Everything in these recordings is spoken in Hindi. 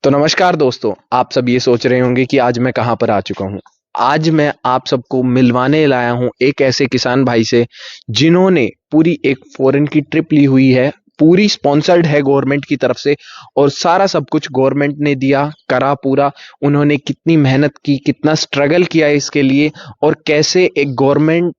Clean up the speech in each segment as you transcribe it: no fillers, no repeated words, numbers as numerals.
तो नमस्कार दोस्तों, आप सब ये सोच रहे होंगे कि आज मैं कहाँ पर आ चुका हूँ। आज मैं आप सबको मिलवाने लाया हूँ एक ऐसे किसान भाई से जिन्होंने पूरी एक फॉरेन की ट्रिप ली हुई है। पूरी स्पॉन्सर्ड है गवर्नमेंट की तरफ से और सारा सब कुछ गवर्नमेंट ने दिया करा पूरा। उन्होंने कितनी मेहनत की, कितना स्ट्रगल किया इसके लिए और कैसे एक गवर्नमेंट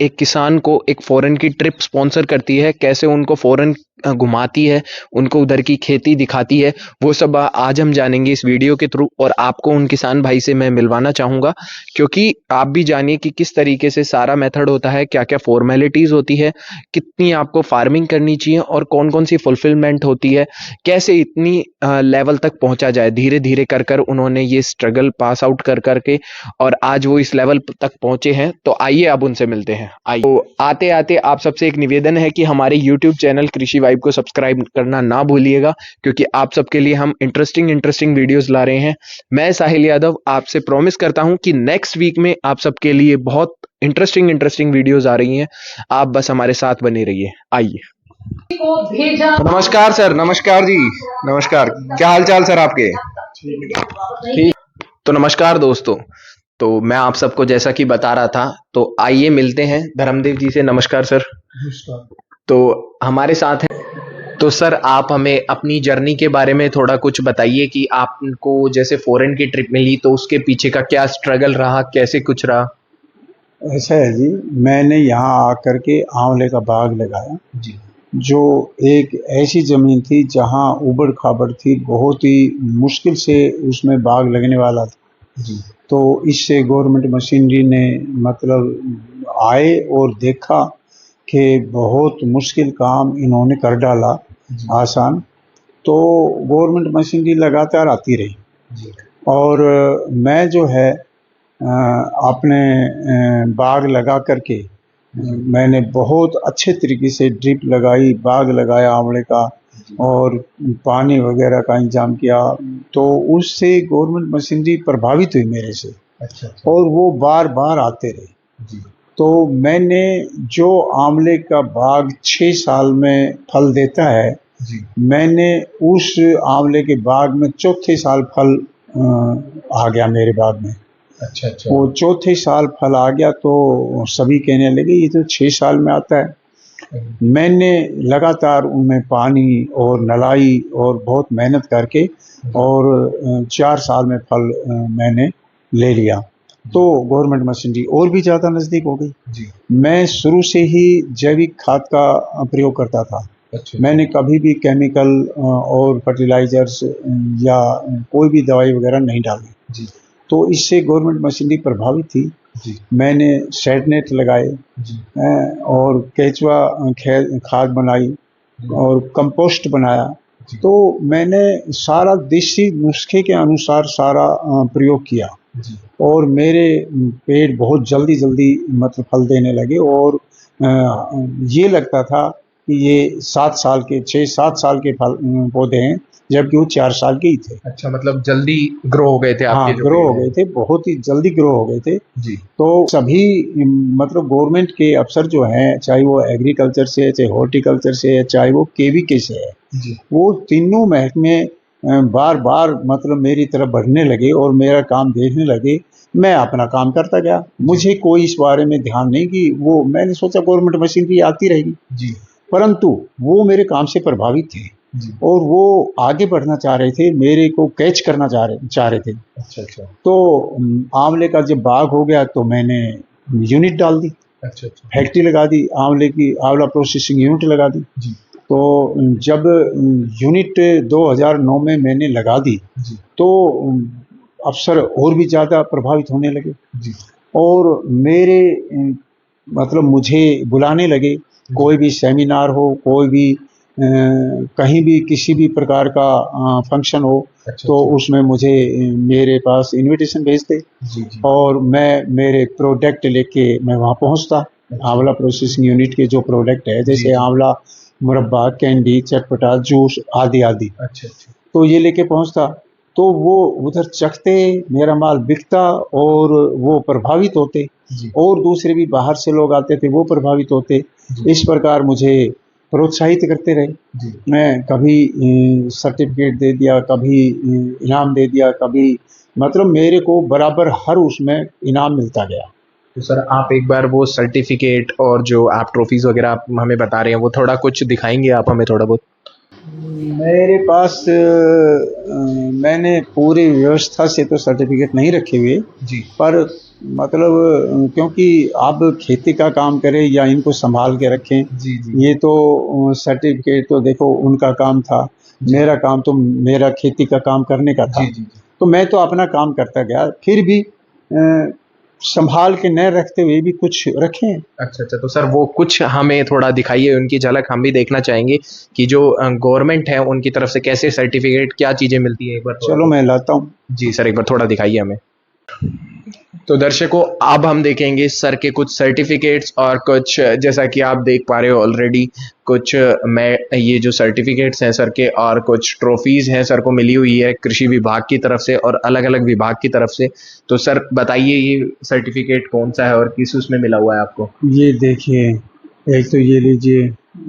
एक किसान को एक फॉरेन की ट्रिप स्पॉन्सर करती है, कैसे उनको फॉरेन घुमाती है, उनको उधर की खेती दिखाती है, वो सब आज हम जानेंगे इस वीडियो के थ्रू। और आपको उन किसान भाई से मैं मिलवाना चाहूँगा क्योंकि आप भी जानिए कि किस तरीके से सारा मेथड होता है, क्या-क्या फॉर्मेलिटीज़ होती है, कितनी आपको फार्मिंग करनी चाहिए और कौन-कौन सी फुलफिलमेंट होती है, कैसे इतनी लेवल तक पहुँचा जाए। धीरे-धीरे कर उन्होंने ये स्ट्रगल पास आउट कर के और आज वो इस लेवल तक पहुँचे हैं। तो आइए अब उनसे मिलते हैं। आइए। तो आते-आते आप सबसे एक निवेदन है कि हमारे यूट्यूब चैनल कृषि वाइब को सब्सक्राइब करना ना भूलिएगा क्योंकि आप सबके लिए हम इंटरेस्टिंग वीडियोस ला रहे हैं। मैं साहिल यादव आपसे प्रॉमिस करता हूं कि नेक्स्ट वीक में आप सबके लिए बहुत इंटरेस्टिंग वीडियोस आ रही हैं। आप बस हमारे साथ बने रहिए। आइए। तो नमस्कार सर। नमस्कार जी। नमस्कार। क्या हाल चाल सर आपके? ठीक। तो नमस्कार दोस्तों। तो मैं आप सबको जैसा कि बता रहा था, तो आइए मिलते हैं धर्मदेव जी से। नमस्कार सर। नमस्कार। तो हमारे साथ हैं। तो सर आप हमें अपनी जर्नी के बारे में थोड़ा कुछ बताइए कि आपको जैसे फॉरेन की ट्रिप मिली तो उसके पीछे का क्या स्ट्रगल रहा, कैसे कुछ रहा? ऐसा है जी, मैंने यहाँ आकर के आंवले का बाग लगाया जी। जो एक ऐसी ज़मीन थी जहाँ ऊबड़ खाबड़ थी, बहुत ही मुश्किल से उसमें बाग लगने वाला था। जी। तो इससे गवर्नमेंट मशीनरी ने मतलब आए और देखा कि बहुत मुश्किल काम इन्होंने कर डाला आसान। तो गवर्नमेंट मशीनरी लगातार आती रही जी। और मैं जो है अपने बाग लगा करके मैंने बहुत अच्छे तरीके से ड्रिप लगाई, बाग लगाया आंवले का और पानी वगैरह का इंतजाम किया। तो उससे गवर्नमेंट मशीनरी प्रभावित हुई मेरे से। अच्छा। और वो बार बार आते रहे। जी। तो मैंने जो आंवले का बाग 6 साल में फल देता है, जी। मैंने उस आंवले के बाग में चौथे साल फल आ गया मेरे बाग में। अच्छा। वो चौथे साल फल आ गया तो सभी कहने लगे ये तो 6 साल में आता है। मैंने लगातार उनमें पानी और नलाई और बहुत मेहनत करके और 4 साल में फल मैंने ले लिया। तो गवर्नमेंट मशीनरी और भी ज़्यादा नज़दीक हो गई। जी। मैं शुरू से ही जैविक खाद का प्रयोग करता था। अच्छा। मैंने कभी भी केमिकल और फर्टिलाइजर्स या कोई भी दवाई वगैरह नहीं डाली। जी। तो इससे गवर्नमेंट मशीनरी प्रभावित थी। जी। मैंने शेड नेट लगाए जी। और केचुआ खाद बनाई और कंपोस्ट बनाया। तो मैंने सारा देसी नुस्खे के अनुसार सारा प्रयोग किया। जी। और मेरे पेड़ बहुत जल्दी मतलब फल देने लगे और ये लगता था कि ये 7 साल के 6-7 साल के फल पौधे हैं, जबकि वो 4 साल के ही थे। अच्छा, मतलब जल्दी ग्रो हो गए थे आपके हाँ, जो ग्रो पेड़ हो हैं। गए थे, बहुत ही जल्दी ग्रो हो गए थे। जी। तो सभी मतलब गवर्नमेंट के अफसर जो हैं, चाहे वो एग्रीकल्चर से है, चाहे हॉर्टिकल्चर से है, चाहे वो केवीके से है, जी। वो तीनों महकमे बार-बार मतलब मेरी तरफ बढ़ने लगे और मेरा काम देखने लगे। मैं अपना काम करता गया। मुझे कोई इस बारे में ध्यान नहीं कि वो मैंने सोचा गवर्नमेंट मशीनरी आती रहेगी। जी। परंतु वो मेरे काम से प्रभावित थे जी। और वो आगे बढ़ना चाह रहे थे, मेरे को कैच करना चाह रहे थे। अच्छा। तो आंवले का जब बाग हो गया तो मैंने यूनिट डाल दी। अच्छा। फैक्ट्री लगा दी, आंवले की आंवला प्रोसेसिंग यूनिट लगा दी। जी। तो जब यूनिट 2009 में मैंने लगा दी जी। तो अफसर और भी ज़्यादा प्रभावित होने लगे। जी। और मेरे मतलब मुझे बुलाने लगे, कोई भी सेमिनार हो, कोई भी कहीं भी किसी भी प्रकार का फंक्शन हो। अच्छा। तो उसमें मुझे मेरे पास इनविटेशन भेजते। जी। और मैं मेरे प्रोडक्ट लेके मैं वहाँ पहुँचता। अच्छा। आंवला प्रोसेसिंग यूनिट के जो प्रोडक्ट है, जी। जैसे आंवला मुरब्बा, कैंडी, चटपटा, जूस आदि। अच्छा। तो ये लेके पहुँचता, तो वो उधर चखते, मेरा माल बिकता और वो प्रभावित होते। जी। और दूसरे भी बाहर से लोग आते थे, वो प्रभावित होते। जी। इस प्रकार मुझे प्रोत्साहित करते रहे। जी। मैं कभी सर्टिफिकेट दे दिया, कभी इनाम दे दिया, कभी मतलब मेरे को बराबर हर उसमें इनाम मिलता गया। तो सर आप एक बार वो सर्टिफिकेट और जो आप ट्रॉफीज वगैरह आप हमें बता रहे हैं वो थोड़ा कुछ दिखाएंगे आप हमें थोड़ा बहुत? मेरे पास मैंने पूरी व्यवस्था से तो सर्टिफिकेट नहीं रखे हुए, जी। पर मतलब क्योंकि आप खेती का काम करें या इनको संभाल के रखें, जी जी ये तो सर्टिफिकेट तो देखो उनका काम था, जी मेरा काम तो मेरा खेती का काम करने का था। जी जी। तो मैं तो अपना काम करता गया, फिर भी संभाल के न रखते हुए भी कुछ रखे हैं। अच्छा अच्छा, तो सर वो कुछ हमें थोड़ा दिखाइए, उनकी झलक हम भी देखना चाहेंगे कि जो गवर्नमेंट है उनकी तरफ से कैसे सर्टिफिकेट क्या चीजें मिलती है, एक बार थोड़ा चलो मैं लाता हूँ। जी सर एक बार थोड़ा दिखाइए हमें। तो दर्शकों अब हम देखेंगे सर के कुछ सर्टिफिकेट्स और कुछ, जैसा कि आप देख पा रहे हो ऑलरेडी कुछ मैं ये जो सर्टिफिकेट्स हैं सर के और कुछ ट्रॉफीज हैं सर को मिली हुई है कृषि विभाग की तरफ से और अलग अलग विभाग की तरफ से। तो सर बताइए ये सर्टिफिकेट कौन सा है और किस उसमें मिला हुआ है आपको? ये देखिए, एक तो ये लीजिए,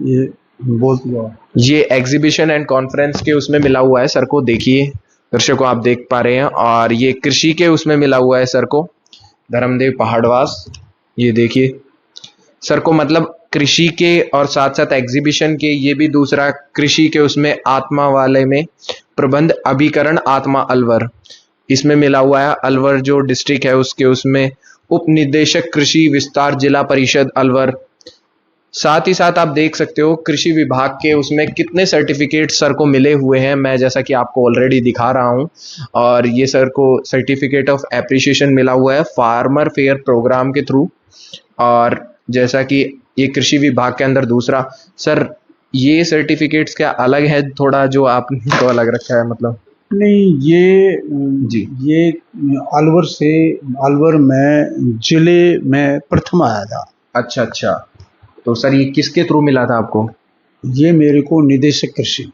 ये बोल दिया। ये एग्जीबिशन एंड कॉन्फ्रेंस के उसमें मिला हुआ है सर को, देखिए दर्शकों आप देख पा रहे हैं। और ये कृषि के उसमें मिला हुआ है सर को, धर्मदेव पहाड़वास, ये देखिए सर को, मतलब कृषि के और साथ साथ एग्जीबिशन के। ये भी दूसरा कृषि के उसमें आत्मा वाले में प्रबंध अभिकरण आत्मा अलवर, इसमें मिला हुआ है। अलवर जो डिस्ट्रिक्ट है उसके उसमें उप निदेशक कृषि विस्तार जिला परिषद अलवर। साथ ही साथ आप देख सकते हो कृषि विभाग के उसमें कितने सर्टिफिकेट सर को मिले हुए हैं, मैं जैसा कि आपको ऑलरेडी दिखा रहा हूं। और ये सर को सर्टिफिकेट ऑफ एप्रिसिएशन मिला हुआ है फार्मर फेयर प्रोग्राम के थ्रू। और जैसा कि ये कृषि विभाग के अंदर दूसरा सर, ये सर्टिफिकेट्स क्या अलग है थोड़ा जो आपने तो अलग रखा है मतलब? नहीं, ये जी। ये अलवर से, अलवर में जिले में प्रथम आया था। अच्छा अच्छा, तो सर ये किसके थ्रू मिला था आपको? ये मेरे को निदेशक कृषि।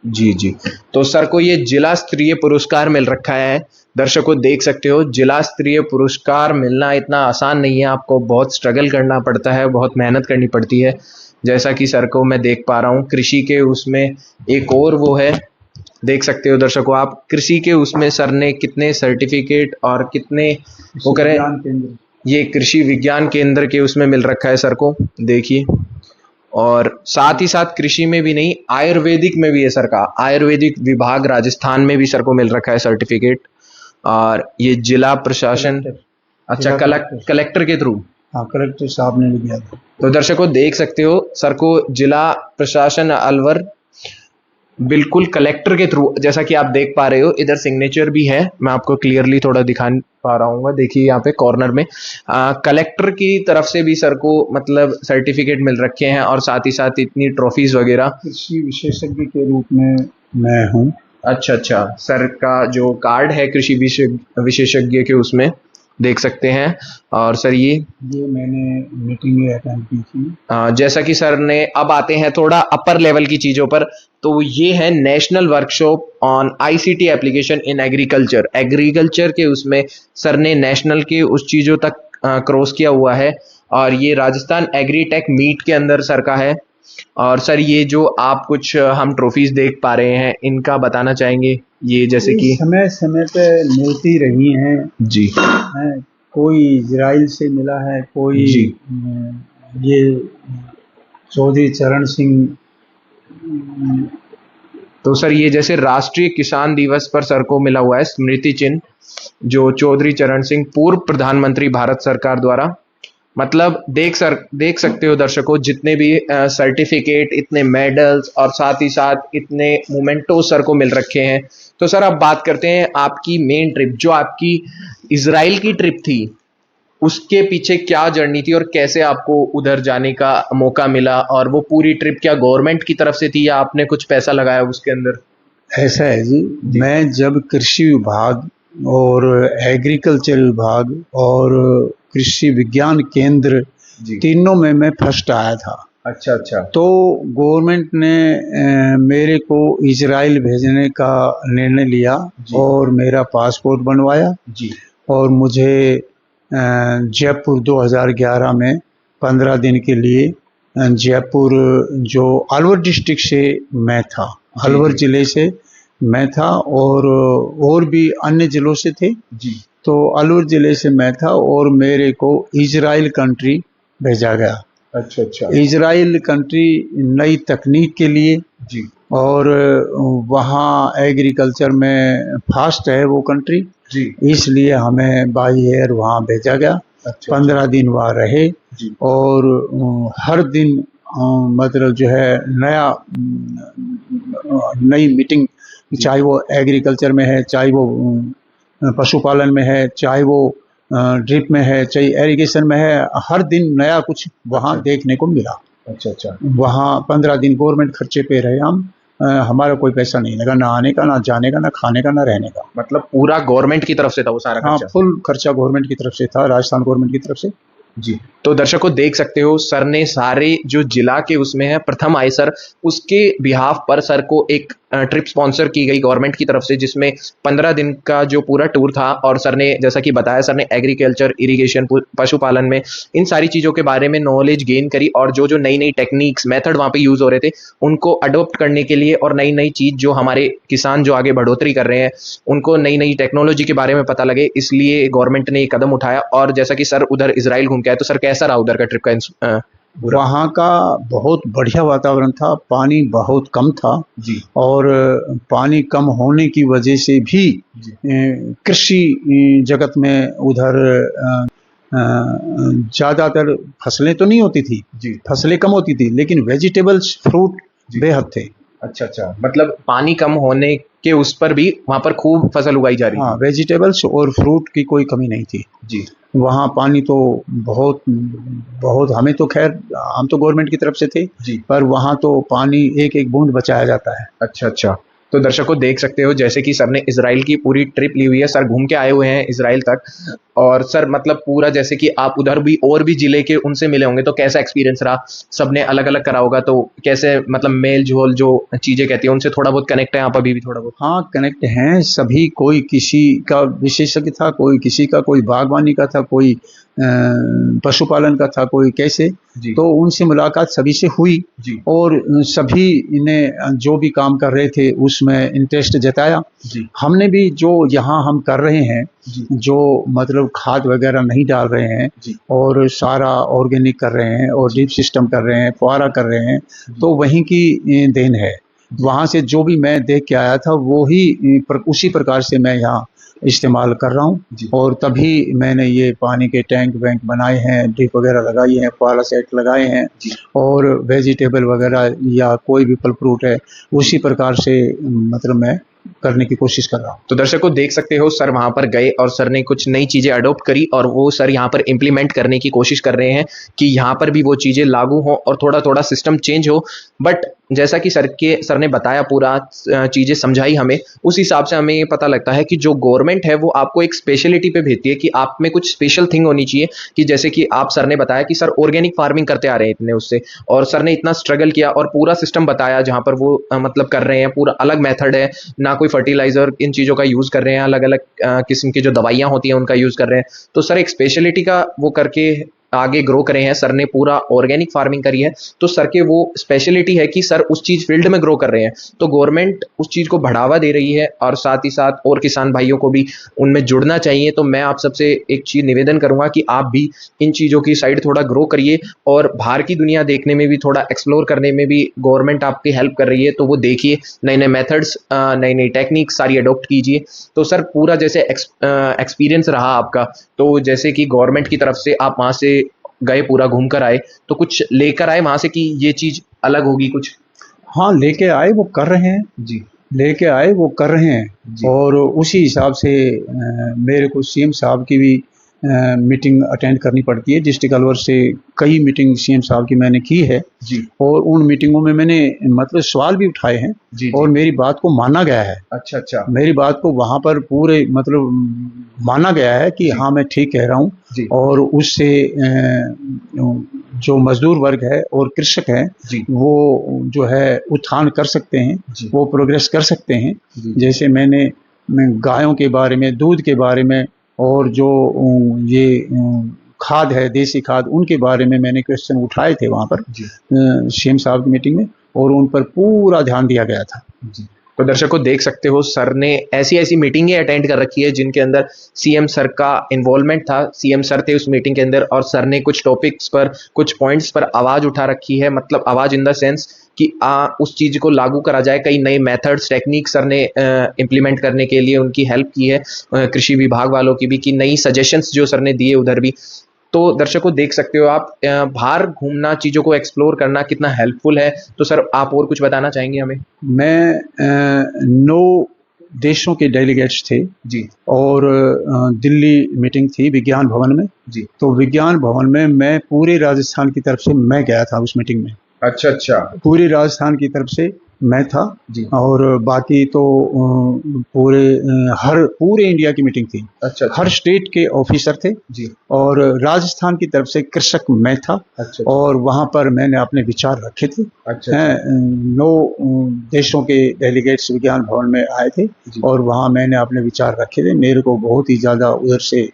जी जी, तो सर को ये जिला स्तरीय पुरस्कार मिल रखा है। दर्शकों देख सकते हो जिला स्तरीय पुरस्कार मिलना इतना आसान नहीं है, आपको बहुत स्ट्रगल करना पड़ता है, बहुत मेहनत करनी पड़ती है। जैसा कि सर को मैं देख पा रहा हूँ कृषि के उसमें एक और वो है, देख सकते हो दर्शकों आप कृषि के उसमें सर ने कितने सर्टिफिकेट और कितने वो करें। विज्ञान केंद्र, ये कृषि विज्ञान केंद्र के उसमें मिल रखा है सर को, देखिए। और साथ ही साथ कृषि में भी नहीं, आयुर्वेदिक में भी है सर का, आयुर्वेदिक विभाग राजस्थान में भी सर को मिल रखा है सर्टिफिकेट। और ये जिला प्रशासन, अच्छा कलेक्टर के थ्रू, हाँ कलेक्टर साहब ने भी दिया था। तो दर्शकों देख सकते हो सर को जिला प्रशासन अलवर बिल्कुल कलेक्टर के थ्रू, जैसा कि आप देख पा रहे हो इधर सिग्नेचर भी है, मैं आपको क्लियरली थोड़ा दिखा पा रहा हूँ, देखिए यहाँ पे कॉर्नर में कलेक्टर की तरफ से भी सर को मतलब सर्टिफिकेट मिल रखे हैं और साथ ही साथ इतनी ट्रॉफीज वगैरह। कृषि विशेषज्ञ के रूप में मैं हूँ। अच्छा अच्छा, सर का जो कार्ड है कृषि विशेषज्ञ के उसमें देख सकते हैं। और सर ये मैंने मीटिंग अटेंड की थी। जैसा कि सर ने, अब आते हैं थोड़ा अपर लेवल की चीज़ों पर, तो ये है national workshop on ICT application in agriculture. Agriculture के उसमें सर ने नेशनल के उस चीज़ों तक क्रॉस किया हुआ है और ये राजस्थान एग्रीटेक मीट के अंदर सर का है। और सर ये जो आप कुछ हम ट्रॉफीज देख पा रहे हैं इनका बताना चाहेंगे? ये जैसे कि समय समय पे मिलती रही हैं जी, कोई इजराइल से मिला है, कोई जी। ये चौधरी चरण सिंह। तो सर ये जैसे राष्ट्रीय किसान दिवस पर सर को मिला हुआ है स्मृति चिन्ह, जो चौधरी चरण सिंह पूर्व प्रधानमंत्री भारत सरकार द्वारा, मतलब देख सकते हो दर्शकों जितने भी सर्टिफिकेट, इतने मेडल्स और साथ ही साथ इतने मोमेंटो सर को मिल रखे हैं। तो सर अब बात करते हैं आपकी मेन ट्रिप, जो आपकी इजराइल की ट्रिप थी, उसके पीछे क्या जर्नी थी और कैसे आपको उधर जाने का मौका मिला? और वो पूरी ट्रिप क्या गवर्नमेंट की तरफ से थी या आपने कुछ पैसा लगाया उसके अंदर? ऐसा है जी, मैं जब कृषि विभाग और एग्रीकल्चर विभाग और कृषि विज्ञान केंद्र तीनों में मैं फर्स्ट आया था। अच्छा अच्छा, तो गवर्नमेंट ने मेरे को इजराइल भेजने का निर्णय लिया और मेरा पासपोर्ट बनवाया जी। और मुझे जयपुर 2011 में 15 दिन के लिए जयपुर, जो अलवर डिस्ट्रिक्ट से मैं था, अलवर जिले से मैं था, और भी अन्य जिलों से थे जी। तो अलवर जिले से मैं था और मेरे को इजराइल कंट्री भेजा गया। अच्छा अच्छा इजराइल कंट्री नई तकनीक के लिए जी और वहाँ एग्रीकल्चर में फास्ट है वो कंट्री, जी इसलिए हमें बाई एयर वहाँ भेजा गया। अच्छा 15 दिन वहाँ रहे जी और हर दिन मतलब जो है नई मीटिंग, चाहे वो एग्रीकल्चर में है, चाहे वो पशुपालन में है, चाहे वो ड्रिप में है, चाहे एरिगेशन में है, हर दिन नया कुछ वहाँ देखने को मिला। अच्छा अच्छा वहाँ 15 दिन गवर्नमेंट खर्चे पे रहे हम, हमारा कोई पैसा नहीं लगा, ना आने का, ना जाने का, ना खाने का, ना रहने का। मतलब पूरा गवर्नमेंट की तरफ से था वो सारा हाँ, खर्चा? फुल खर्चा गवर्नमेंट की तरफ से था, राजस्थान गवर्नमेंट की तरफ से। जी। तो दर्शकों देख सकते हो सर ने सारे जो जिला के उसमें है प्रथम आए सर, उसके बिहाफ पर सर को एक ट्रिप स्पॉन्सर की गई गवर्नमेंट की तरफ से, जिसमें 15 दिन का जो पूरा टूर था। और सर ने जैसा कि बताया, सर ने एग्रीकल्चर, इरिगेशन, पशुपालन में इन सारी चीज़ों के बारे में नॉलेज गेन करी, और जो जो नई नई टेक्निक्स मेथड वहाँ पे यूज़ हो रहे थे उनको अडोप्ट करने के लिए, और नई नई चीज़ जो हमारे किसान जो आगे बढ़ोतरी कर रहे हैं उनको नई नई टेक्नोलॉजी के बारे में पता लगे, इसलिए गवर्नमेंट ने ये कदम उठाया। और जैसा कि सर उधर इजराइल घूम के आए, तो सर कैसा रहा उधर का ट्रिप का वहाँ का बहुत बढ़िया वातावरण था, पानी बहुत कम था जी और पानी कम होने की वजह से भी कृषि जगत में उधर ज़्यादातर फसलें तो नहीं होती थी, जी फसलें कम होती थी, लेकिन वेजिटेबल्स, फ्रूट बेहद थे। अच्छा अच्छा, मतलब पानी कम होने के उस पर भी वहाँ पर खूब फसल उगाई जा रही हाँ, थी। वेजिटेबल्स और फ्रूट की कोई कमी नहीं थी। जी वहाँ पानी तो बहुत बहुत, हमें तो खैर, हम तो गवर्नमेंट की तरफ से थे, जी पर वहाँ तो पानी एक एक बूंद बचाया जाता है। अच्छा अच्छा। तो दर्शकों देख सकते हो जैसे कि सर ने इजराइल की पूरी ट्रिप ली हुई है, सर घूम के आए हुए हैं इजराइल तक। और सर मतलब पूरा जैसे कि आप उधर भी और भी जिले के उनसे मिले होंगे, तो कैसा एक्सपीरियंस रहा? सबने अलग अलग करा होगा, तो कैसे मतलब मेल जोल जो चीजें कहती है उनसे थोड़ा बहुत कनेक्ट है आप अभी भी थोड़ा बहुत? हाँ, कनेक्ट हैं सभी, कोई किसी का विशेषज्ञ था, कोई किसी का, कोई बागवानी का था, कोई पशुपालन का था, कोई कैसे, जी तो उनसे मुलाकात सभी से हुई जी और सभी ने जो भी काम कर रहे थे उसमें इंटरेस्ट जताया। जी हमने भी जो यहाँ हम कर रहे हैं, जी जो मतलब खाद वगैरह नहीं डाल रहे हैं जी और सारा ऑर्गेनिक कर रहे हैं और ड्रिप सिस्टम कर रहे हैं, फुहारा कर रहे हैं, तो वहीं की देन है। वहाँ से जो भी मैं देख के आया था वो ही उसी प्रकार से मैं यहाँ इस्तेमाल कर रहा जी। हूँ और तभी मैंने ये पानी के टैंक वैंक बनाए हैं, ड्रिप वगैरह लगाई हैं, फुहारा सेट लगाए हैं जी। और वेजिटेबल वगैरह या कोई भी फल फ्रूट है उसी प्रकार से मतलब मैं करने की कोशिश कर रहा हूँ। तो दर्शकों देख सकते हो सर वहां पर गए और सर ने कुछ नई चीजें अडॉप्ट करी, और वो सर यहाँ पर इम्प्लीमेंट करने की कोशिश कर रहे हैं कि यहाँ पर भी वो चीजें लागू हो और थोड़ा थोड़ा सिस्टम चेंज हो। बट जैसा कि सर ने बताया, पूरा चीजें समझाई हमें, उस हिसाब से हमें ये पता लगता है कि जो गवर्नमेंट है वो आपको एक स्पेशलिटी पे भेजती है कि आप में कुछ स्पेशल थिंग होनी चाहिए। कि जैसे कि आप सर ने बताया कि सर ऑर्गेनिक फार्मिंग करते आ रहे हैं इतने उससे, और सर ने इतना स्ट्रगल किया और पूरा सिस्टम बताया जहाँ पर वो मतलब कर रहे हैं, पूरा अलग मेथड है, ना कोई फर्टिलाइजर इन चीज़ों का यूज़ कर रहे हैं, अलग अलग किस्म की जो दवाइयाँ होती हैं उनका यूज़ कर रहे हैं। तो सर एक स्पेशलिटी का वो करके आगे ग्रो करे हैं, सर ने पूरा ऑर्गेनिक फार्मिंग करी है, तो सर के वो स्पेशलिटी है कि सर उस चीज़ फील्ड में ग्रो कर रहे हैं, तो गवर्नमेंट उस चीज़ को बढ़ावा दे रही है और साथ ही साथ और किसान भाइयों को भी उनमें जुड़ना चाहिए। तो मैं आप सबसे एक चीज़ निवेदन करूंगा कि आप भी इन चीज़ों की साइड थोड़ा ग्रो करिए और बाहर की दुनिया देखने में भी, थोड़ा एक्सप्लोर करने में भी गवर्नमेंट आपकी हेल्प कर रही है, तो वो देखिए, नए नए मेथड्स, नई नई टेक्निक्स सारी अडॉप्ट कीजिए। तो सर पूरा जैसे एक्सपीरियंस रहा आपका, तो जैसे कि गवर्नमेंट की तरफ से आप वहाँ से गए, पूरा घूम कर आए, तो कुछ लेकर आए वहां से कि ये चीज अलग होगी कुछ? हाँ, लेके आए, वो कर रहे हैं जी लेके आए, वो कर रहे हैं जी और उसी हिसाब से मेरे को सीएम साहब की भी मीटिंग अटेंड करनी पड़ती है। डिस्ट्रिक्ट अलवर से कई मीटिंग सीएम साहब की मैंने की है जी और उन मीटिंगों में मैंने मतलब सवाल भी उठाए हैं जी और जी। मेरी बात को माना गया है। अच्छा अच्छा मेरी बात को वहाँ पर पूरे मतलब माना गया है कि जी हाँ, मैं ठीक कह रहा हूँ जी और उससे जो मजदूर वर्ग है और कृषक है जी वो जो है उत्थान कर सकते हैं, जी वो प्रोग्रेस कर सकते हैं। जी जैसे मैं गायों के बारे में, दूध के बारे में और जो ये खाद है, देसी खाद, उनके बारे में मैंने क्वेश्चन उठाए थे वहाँ पर जी सीएम साहब की मीटिंग में, और उन पर पूरा ध्यान दिया गया था। जी। तो दर्शकों देख सकते हो सर ने ऐसी ऐसी मीटिंगें अटेंड कर रखी है जिनके अंदर सीएम सर का इन्वॉल्वमेंट था, सीएम सर थे उस मीटिंग के अंदर और सर ने कुछ टॉपिक्स पर कुछ पॉइंट्स पर आवाज उठा रखी है, मतलब आवाज इन द सेंस कि उस चीज को लागू करा जाए। कई नए मेथड्स टेक्निक सर ने इम्प्लीमेंट करने के लिए उनकी हेल्प की है, कृषि विभाग वालों की भी, कि नई सजेशंस जो सर ने दिए उधर भी। तो दर्शकों देख सकते हो आप बाहर घूमना, चीजों को एक्सप्लोर करना कितना हेल्पफुल है। तो सर आप और कुछ बताना चाहेंगे हमें? मैं 9 देशों के डेलीगेट्स थे जी और दिल्ली मीटिंग थी विज्ञान भवन में। जी। तो विज्ञान भवन में मैं पूरे राजस्थान की तरफ से मैं गया था उस मीटिंग में, अच्छा अच्छा। पूरे राजस्थान की तरफ से मैं था जी। और बाकी तो पूरे इंडिया की मीटिंग थी। अच्छा हर स्टेट के ऑफिसर थे जी। और राजस्थान की तरफ से कृषक मैं था। अच्छा और वहाँ पर मैंने अपने विचार रखे थे। अच्छा हैं 9 देशों के डेलीगेट्स विज्ञान भवन में आए थे जी। और वहाँ मैंने अपने विचार रखे थे। मेरे को बहुत ही ज़्यादा उधर से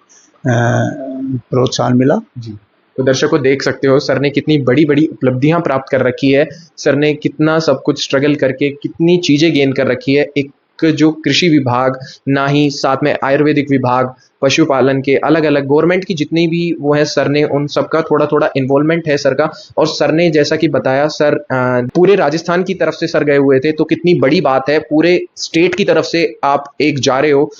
प्रोत्साहन मिला। जी। तो दर्शकों देख सकते हो सर ने कितनी बड़ी बड़ी उपलब्धियां प्राप्त कर रखी है, सर ने कितना सब कुछ स्ट्रगल करके कितनी चीजें गेन कर रखी है। एक जो कृषि विभाग, ना ही साथ में आयुर्वेदिक विभाग, पशुपालन के अलग अलग गवर्नमेंट की जितनी भी वो है, सर ने उन सबका थोड़ा थोड़ा इन्वॉल्वमेंट है सर का। और सर ने जैसा कि बताया, सर पूरे राजस्थान की तरफ से सर गए हुए थे, तो कितनी बड़ी बात है, पूरे स्टेट की तरफ से आप एक जा रहे हो।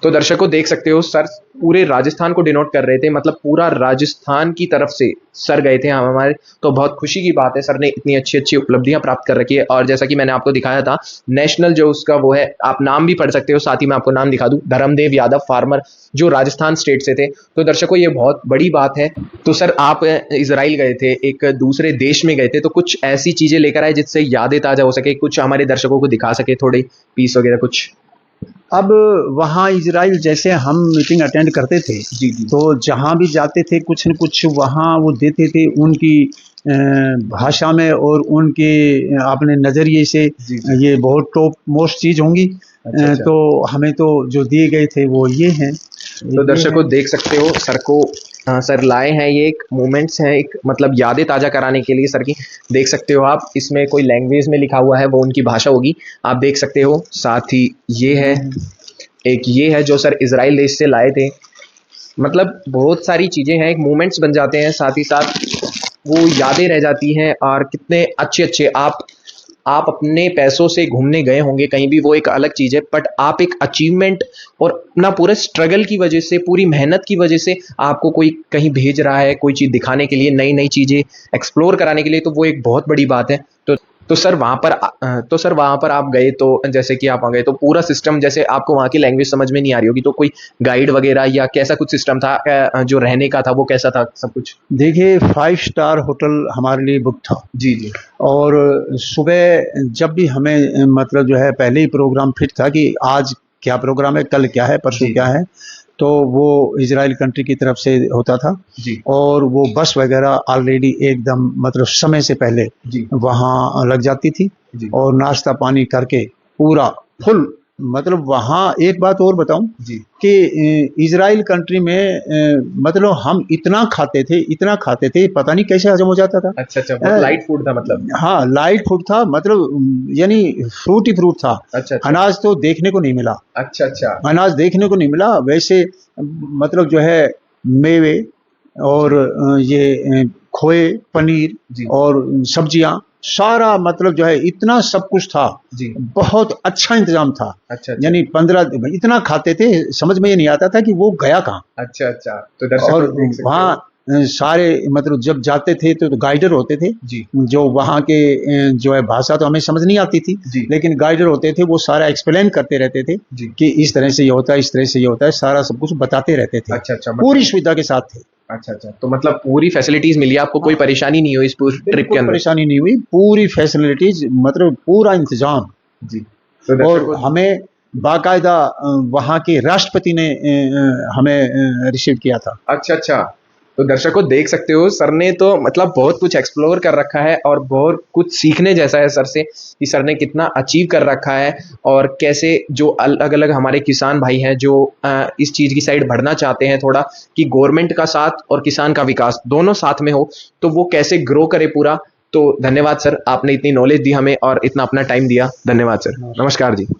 तो दर्शकों देख सकते हो सर पूरे राजस्थान को डिनोट कर रहे थे, मतलब पूरा राजस्थान की तरफ से सर गए थे हमारे। तो बहुत खुशी की बात है, सर ने इतनी अच्छी अच्छी उपलब्धियां प्राप्त कर रखी है। और जैसा कि मैंने आपको दिखाया था, नेशनल जो उसका वो है, आप नाम भी पढ़ सकते हो, साथ ही मैं आपको नाम दिखा दूं, धर्मदेव यादव फार्मर, जो राजस्थान स्टेट से थे। तो दर्शकों ये बहुत बड़ी बात है। तो सर आप इजराइल गए थे, एक दूसरे देश में गए थे, तो कुछ ऐसी चीजें लेकर आए जिससे यादें ताजा हो सके, कुछ हमारे दर्शकों को दिखा सके, थोड़े पीस वगैरह कुछ? अब वहाँ इजराइल जैसे हम मीटिंग अटेंड करते थे जी जी। तो जहाँ भी जाते थे कुछ न कुछ वहाँ वो देते थे उनकी भाषा में और उनके अपने नज़रिए से। जी जी। ये बहुत टॉप मोस्ट चीज़ होंगी। अच्छा अच्छा। तो हमें तो जो दिए गए थे वो ये हैं। तो दर्शकों देख सकते हो सर को सर लाए हैं, ये एक मोमेंट्स हैं, एक मतलब यादें ताज़ा कराने के लिए सर की। देख सकते हो आप, इसमें कोई लैंग्वेज में लिखा हुआ है, वो उनकी भाषा होगी, आप देख सकते हो। साथ ही ये है, एक ये है जो सर इजराइल देश से लाए थे। मतलब बहुत सारी चीज़ें हैं, एक मोमेंट्स बन जाते हैं, साथ ही साथ वो यादें रह जाती हैं। और कितने अच्छे अच्छे आप अपने पैसों से घूमने गए होंगे कहीं भी, वो एक अलग चीज़ है, बट आप एक अचीवमेंट और अपना पूरे स्ट्रगल की वजह से, पूरी मेहनत की वजह से आपको कोई कहीं भेज रहा है, कोई चीज़ दिखाने के लिए, नई नई चीज़ें एक्सप्लोर कराने के लिए, तो वो एक बहुत बड़ी बात है। तो सर वहाँ पर आप गए, तो जैसे कि आप वहाँ गए तो पूरा सिस्टम, जैसे आपको वहाँ की लैंग्वेज समझ में नहीं आ रही होगी, तो कोई गाइड वगैरह या कैसा कुछ सिस्टम था, जो रहने का था वो कैसा था सब कुछ? देखिए 5 स्टार होटल हमारे लिए बुक था। जी जी। और सुबह जब भी हमें मतलब जो है पहले ही प्रोग्राम फिट था कि आज क्या प्रोग्राम है, कल क्या है, परसों जी। क्या है, तो वो इजराइल कंट्री की तरफ से होता था। जी और वो बस वगैरह ऑलरेडी एकदम मतलब समय से पहले जी वहाँ लग जाती थी जी और नाश्ता पानी करके पूरा फुल। मतलब वहाँ एक बात और बताऊं जी। कि इजराइल कंट्री में मतलब हम इतना खाते थे पता नहीं कैसे हजम हो जाता था। अच्छा अच्छा, बहुत लाइट फूड था मतलब? हाँ लाइट फूड था, मतलब यानी फ्रूट ही फ्रूट था। अच्छा अच्छा। अनाज तो देखने को नहीं मिला, अच्छा अच्छा। अनाज देखने को नहीं मिला। वैसे मतलब जो है मेवे और ये खोए, पनीर जी और सब्जियां, सारा मतलब जो है इतना सब कुछ था। जी। बहुत अच्छा इंतजाम था। अच्छा अच्छा। यानी 15 इतना खाते थे, समझ में ये नहीं आता था कि वो गया कहाँ। अच्छा अच्छा। तो दर्शकों और देख सकते वहाँ हो। सारे मतलब जब जाते थे तो गाइडर होते थे जी जो वहाँ के जो है भाषा तो हमें समझ नहीं आती थी, जी लेकिन गाइडर होते थे वो सारा एक्सप्लेन करते रहते थे जी। कि इस तरह से ये होता है, इस तरह से ये होता है, सारा सब कुछ बताते रहते थे। अच्छा अच्छा, पूरी सुविधा के साथ थे। अच्छा अच्छा, तो मतलब पूरी फैसिलिटीज मिली आपको, कोई परेशानी नहीं हुई इस पूरी ट्रिप के बिल्कुल अंदर? परेशानी नहीं हुई, पूरी फैसिलिटीज मतलब पूरा इंतजाम। जी। तो और दर्शकों हमें बाकायदा वहाँ के राष्ट्रपति ने हमें रिसीव किया था। अच्छा अच्छा, तो दर्शकों देख सकते हो सर ने तो मतलब बहुत कुछ एक्सप्लोर कर रखा है और बहुत कुछ सीखने जैसा है सर से कि सर ने कितना अचीव कर रखा है और कैसे जो अलग अलग हमारे किसान भाई हैं जो इस चीज़ की साइड बढ़ना चाहते हैं थोड़ा कि गवर्नमेंट का साथ और किसान का विकास दोनों साथ में हो तो वो कैसे ग्रो करे पूरा। तो धन्यवाद सर, आपने इतनी नॉलेज दी हमें और इतना अपना टाइम दिया। धन्यवाद सर, नमस्कार जी।